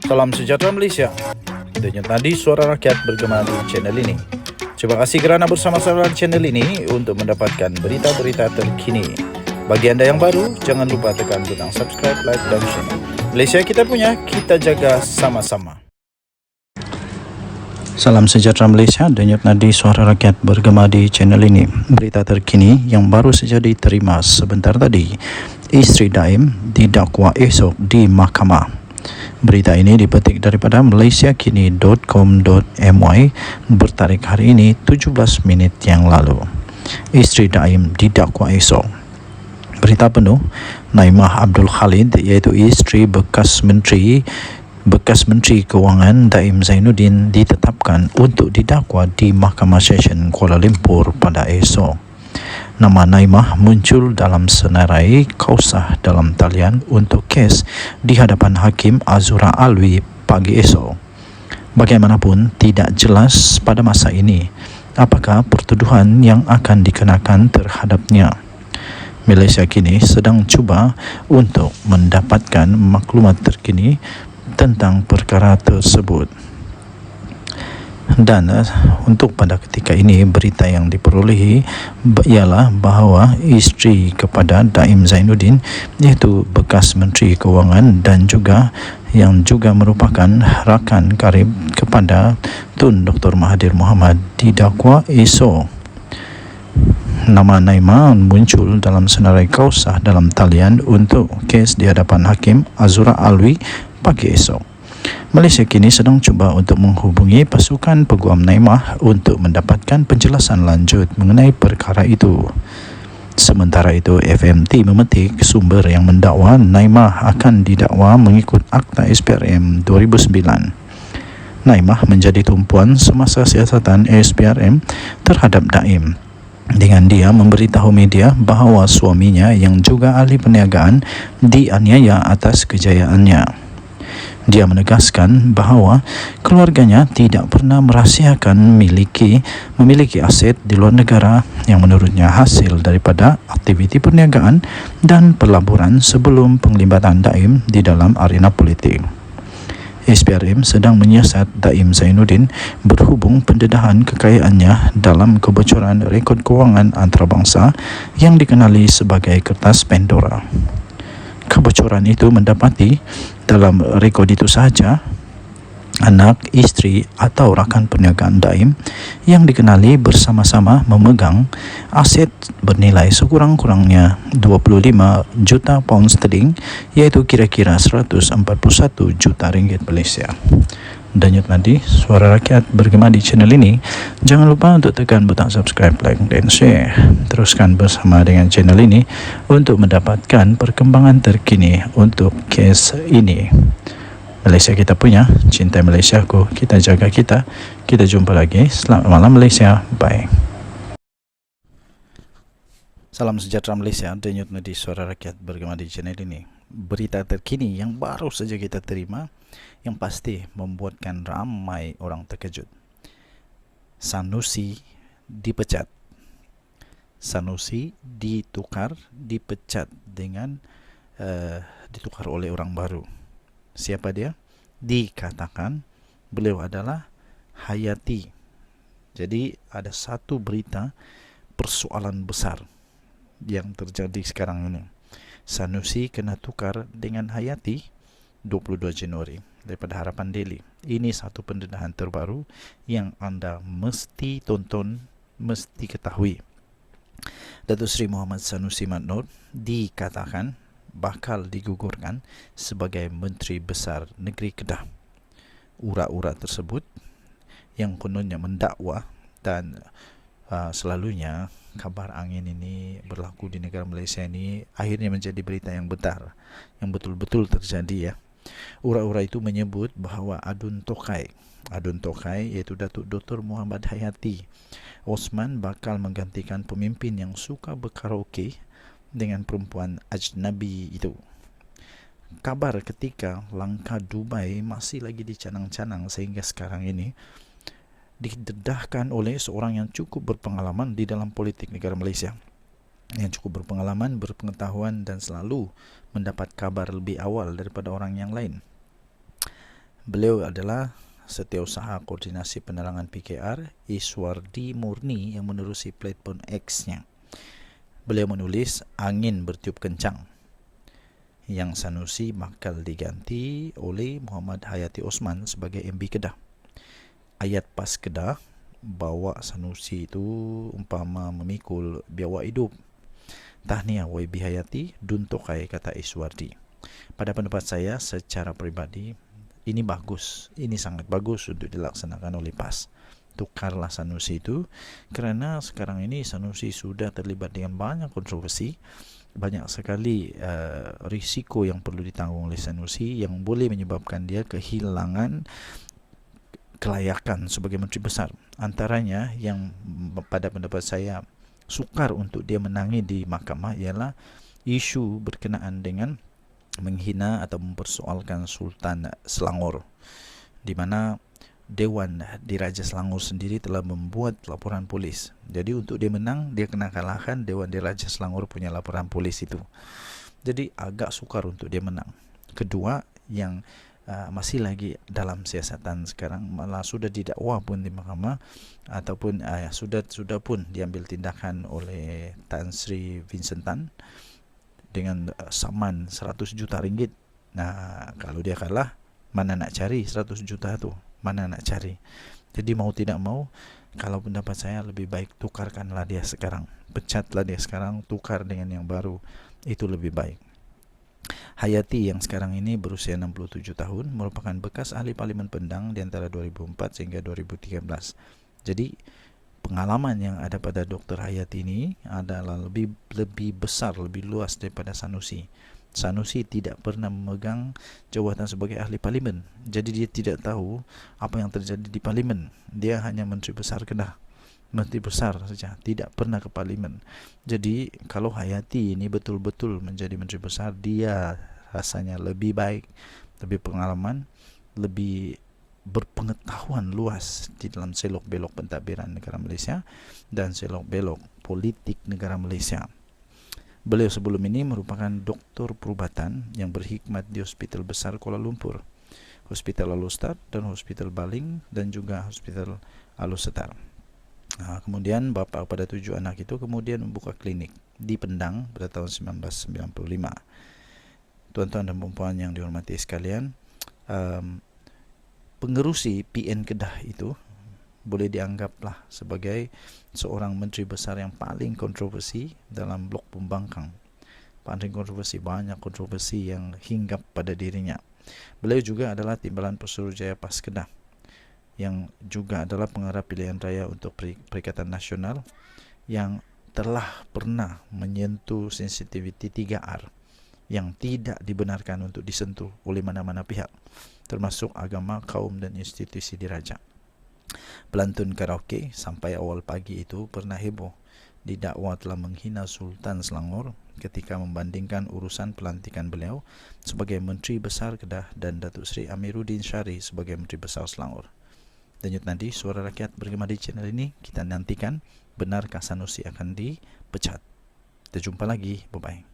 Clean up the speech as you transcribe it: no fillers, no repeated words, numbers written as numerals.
Salam sejahtera Malaysia. Denyut nadi suara rakyat bergema di channel ini. Terima kasih kerana bersama-sama di channel ini untuk mendapatkan berita-berita terkini. Bagi anda yang baru, jangan lupa tekan butang subscribe, like dan share. Malaysia kita punya, kita jaga sama-sama. Salam sejahtera Malaysia, denyut nadi suara rakyat bergema di channel ini. Berita terkini yang baru saja diterima sebentar tadi. Isteri Daim didakwa esok di mahkamah. Berita ini dipetik daripada malaysiakini.com.my bertarikh hari ini 17 minit yang lalu. Isteri Daim didakwa esok. Berita penuh, Naimah Abdul Khalid iaitu isteri bekas Menteri Kewangan Daim Zainuddin ditetapkan untuk didakwa di Mahkamah Session Kuala Lumpur pada esok. Nama Naimah muncul dalam senarai kausah dalam talian untuk kes di hadapan Hakim Azura Alwi pagi esok. Bagaimanapun tidak jelas pada masa ini apakah pertuduhan yang akan dikenakan terhadapnya. Malaysia kini sedang cuba untuk mendapatkan maklumat terkini tentang perkara tersebut. Dan untuk pada ketika ini berita yang diperolehi ialah bahawa isteri kepada Daim Zainuddin iaitu bekas Menteri Kewangan dan juga yang juga merupakan rakan karib kepada Tun Dr. Mahathir Mohamad didakwa esok. Nama Naimah muncul dalam senarai kausah dalam talian untuk kes di hadapan Hakim Azura Alwi pagi esok. Malaysia kini sedang cuba untuk menghubungi pasukan peguam Naimah untuk mendapatkan penjelasan lanjut mengenai perkara itu. Sementara itu, FMT memetik sumber yang mendakwa Naimah akan didakwa mengikut Akta SPRM 2009. Naimah menjadi tumpuan semasa siasatan SPRM terhadap Daim, dengan dia memberitahu media bahawa suaminya yang juga ahli perniagaan dianiaya atas kejayaannya. Dia menegaskan bahawa keluarganya tidak pernah merahsiakan memiliki aset di luar negara yang menurutnya hasil daripada aktiviti perniagaan dan pelaburan sebelum penglibatan Daim di dalam arena politik. SPRM sedang menyiasat Daim Zainuddin berhubung pendedahan kekayaannya dalam kebocoran rekod kewangan antarabangsa yang dikenali sebagai Kertas Pandora. Kebocoran itu mendapati dalam rekod itu sahaja anak, isteri atau rakan perniagaan Daim yang dikenali bersama-sama memegang aset bernilai sekurang-kurangnya 25 juta pound sterling iaitu kira-kira 141 juta ringgit Malaysia. Denyut nadi suara rakyat bergema di channel ini. Jangan lupa untuk tekan butang subscribe, like dan share. Teruskan bersama dengan channel ini untuk mendapatkan perkembangan terkini untuk kes ini. Malaysia kita punya, cintai Malaysiaku, kita jaga kita. Kita jumpa lagi. Selamat malam Malaysia. Bye. Salam sejahtera Malaysia, denyut nadi suara rakyat bergema di channel ini. Berita terkini yang baru saja kita terima yang pasti membuatkan ramai orang terkejut. Sanusi dipecat. Sanusi dipecat dengan ditukar oleh orang baru. Siapa dia? Dikatakan beliau adalah Hayati. Jadi ada satu berita persoalan besar yang terjadi sekarang ini. Sanusi kena tukar dengan Hayati 22 Januari daripada Harapan Daily. Ini satu pendedahan terbaru yang anda mesti tonton, mesti ketahui. Datuk Seri Muhammad Sanusi Madnor dikatakan bakal digugurkan sebagai Menteri Besar Negeri Kedah. Ura-ura tersebut yang kononnya mendakwa dan selalunya kabar angin ini berlaku di negara Malaysia ini akhirnya menjadi berita yang benar, yang betul-betul terjadi ya. Ura-ura itu menyebut bahawa Adun Tokai iaitu Datuk Dr. Muhammad Hayati Osman bakal menggantikan pemimpin yang suka berkaraoke dengan perempuan ajnabi itu. Kabar ketika langkah Dubai masih lagi dicanang-canang sehingga sekarang ini didedahkan oleh seorang yang cukup berpengalaman di dalam politik negara Malaysia, yang cukup berpengalaman, berpengetahuan dan selalu mendapat kabar lebih awal daripada orang yang lain. Beliau adalah Setiausaha Koordinasi Penerangan PKR Iswardi Murni yang menerusi platform X-nya. Beliau menulis angin bertiup kencang, yang Sanusi bakal diganti oleh Muhammad Hayati Osman sebagai MB Kedah. Ayat pas Kedah bawa Sanusi itu umpama memikul biawak hidup. Tahniah YB Hayati, duntokai, kata Iswardi. Pada pendapat saya secara pribadi, ini bagus, ini sangat bagus untuk dilaksanakan oleh PAS. Tukarlah Sanusi itu, kerana sekarang ini Sanusi sudah terlibat dengan banyak kontroversi, banyak sekali risiko yang perlu ditanggung oleh Sanusi yang boleh menyebabkan dia kehilangan kelayakan sebagai Menteri Besar. Antaranya yang pada pendapat saya sukar untuk dia menangi di mahkamah ialah isu berkenaan dengan menghina atau mempersoalkan Sultan Selangor, di mana Dewan Diraja Selangor sendiri telah membuat laporan polis. Jadi untuk dia menang, dia kena kalahkan Dewan Diraja Selangor punya laporan polis itu. Jadi agak sukar untuk dia menang. Kedua, yang masih lagi dalam siasatan sekarang, malah sudah didakwa pun di mahkamah ataupun sudah pun diambil tindakan oleh Tan Sri Vincent Tan dengan saman 100 juta ringgit. Nah, kalau dia kalah, mana nak cari 100 juta tu? Mana nak cari? Jadi mau tidak mau, kalau pendapat saya lebih baik tukarkanlah dia sekarang. Pecatlah dia sekarang, tukar dengan yang baru. Itu lebih baik. Hayati yang sekarang ini berusia 67 tahun, merupakan bekas ahli Parlimen Pendang di antara 2004 sehingga 2013. Jadi pengalaman yang ada pada Dr. Hayati ini adalah lebih besar, lebih luas daripada Sanusi. Sanusi tidak pernah memegang jawatan sebagai ahli parlimen, jadi dia tidak tahu apa yang terjadi di parlimen. Dia hanya Menteri Besar Kedah, Menteri Besar saja, tidak pernah ke parlimen. Jadi kalau Hayati ini betul-betul menjadi Menteri Besar, dia rasanya lebih baik, lebih pengalaman, lebih berpengetahuan luas di dalam selok-belok pentadbiran negara Malaysia dan selok-belok politik negara Malaysia. Beliau sebelum ini merupakan doktor perubatan yang berkhidmat di Hospital Besar Kuala Lumpur, Hospital Al-Ustad dan Hospital Baling dan juga Hospital Al-Setar. Kemudian bapa pada 7 anak itu kemudian membuka klinik di Pendang pada tahun 1995. Tuan-tuan dan puan-puan yang dihormati sekalian, pengerusi PN Kedah itu boleh dianggaplah sebagai seorang Menteri Besar yang paling kontroversi dalam blok pembangkang. Paling kontroversi, banyak kontroversi yang hinggap pada dirinya. Beliau juga adalah Timbalan Pesuruhjaya PAS Kedah, yang juga adalah pengarah pilihan raya untuk Perikatan Nasional, yang telah pernah menyentuh sensitiviti 3R yang tidak dibenarkan untuk disentuh oleh mana-mana pihak, termasuk agama, kaum dan institusi diraja. Pelantun karaoke sampai awal pagi itu pernah heboh didakwa telah menghina Sultan Selangor ketika membandingkan urusan pelantikan beliau sebagai Menteri Besar Kedah dan Datuk Seri Amiruddin Syari sebagai Menteri Besar Selangor. Denyut nadi Suara Rakyat bergema di channel ini, kita nantikan benarkah Sanusi akan dipecat. Kita jumpa lagi, bye-bye.